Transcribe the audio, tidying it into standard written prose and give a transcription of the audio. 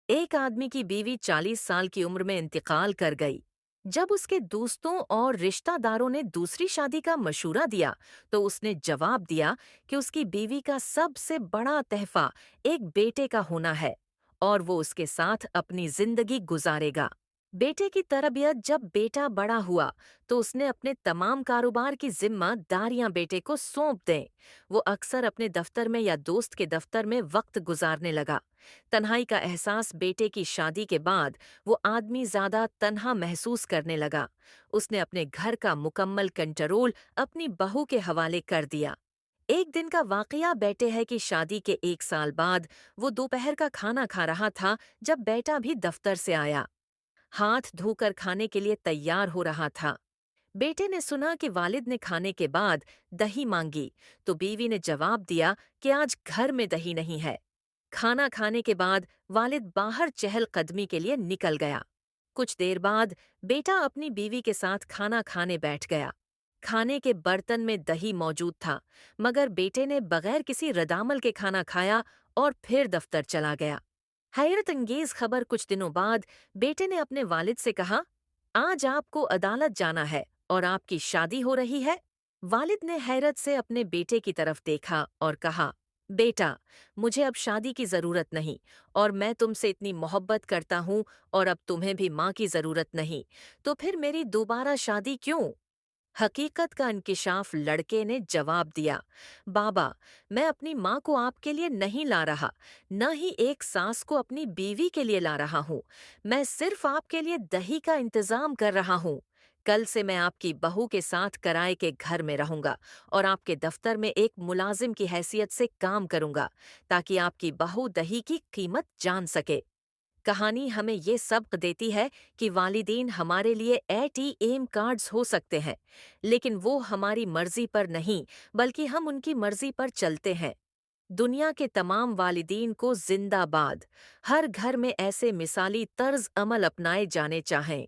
ایک آدمی کی بیوی 40 سال کی عمر میں انتقال کر گئی۔ جب اس کے دوستوں اور رشتہ داروں نے دوسری شادی کا مشورہ دیا تو اس نے جواب دیا کہ اس کی بیوی کا سب سے بڑا تحفہ ایک بیٹے کا ہونا ہے اور وہ اس کے ساتھ اپنی زندگی گزارے گا۔ بیٹے کی تربیت جب بیٹا بڑا ہوا تو اس نے اپنے تمام کاروبار کی ذمہ داریاں بیٹے کو سونپ دیں۔ وہ اکثر اپنے دفتر میں یا دوست کے دفتر میں وقت گزارنے لگا۔ تنہائی کا احساس بیٹے کی شادی کے بعد وہ آدمی زیادہ تنہا محسوس کرنے لگا۔ اس نے اپنے گھر کا مکمل کنٹرول اپنی بہو کے حوالے کر دیا۔ ایک دن کا واقعہ بیٹے ہے کہ شادی کے 1 سال بعد وہ دوپہر کا کھانا کھا رہا تھا جب بیٹا بھی دفتر سے آیا۔ ہاتھ دھو کر کھانے کے لیے تیار ہو رہا تھا۔ بیٹے نے سنا کہ والد نے کھانے کے بعد دہی مانگی تو بیوی نے جواب دیا کہ آج گھر میں دہی نہیں ہے۔ کھانا کھانے کے بعد والد باہر چہل قدمی کے لیے نکل گیا۔ کچھ دیر بعد بیٹا اپنی بیوی کے ساتھ کھانا کھانے بیٹھ گیا۔ کھانے کے برتن میں دہی موجود تھا مگر بیٹے نے بغیر کسی ردعمل کے کھانا کھایا اور پھر دفتر چلا گیا۔ حیرت انگیز خبر کچھ دنوں بعد بیٹے نے اپنے والد سے کہا، آج آپ کو عدالت جانا ہے اور آپ کی شادی ہو رہی ہے۔ والد نے حیرت سے اپنے بیٹے کی طرف دیکھا اور کہا، بیٹا، مجھے اب شادی کی ضرورت نہیں اور میں تم سے اتنی محبت کرتا ہوں اور اب تمہیں بھی ماں کی ضرورت نہیں، تو پھر میری دوبارہ شادی کیوں؟ حقیقت کا انکشاف لڑکے نے جواب دیا، بابا، میں اپنی ماں کو آپ کے لیے نہیں لا رہا، نہ ہی ایک ساس کو اپنی بیوی کے لیے لا رہا ہوں۔ میں صرف آپ کے لیے دہی کا انتظام کر رہا ہوں۔ کل سے میں آپ کی بہو کے ساتھ کرائے کے گھر میں رہوں گا اور آپ کے دفتر میں ایک ملازم کی حیثیت سے کام کروں گا تاکہ آپ کی بہو دہی کی قیمت جان سکے۔ کہانی ہمیں یہ سبق دیتی ہے کہ والدین ہمارے لیے ATM کارڈز ہو سکتے ہیں، لیکن وہ ہماری مرضی پر نہیں بلکہ ہم ان کی مرضی پر چلتے ہیں۔ دنیا کے تمام والدین کو زندہ باد۔ ہر گھر میں ایسے مثالی طرز عمل اپنائے جانے چاہیں۔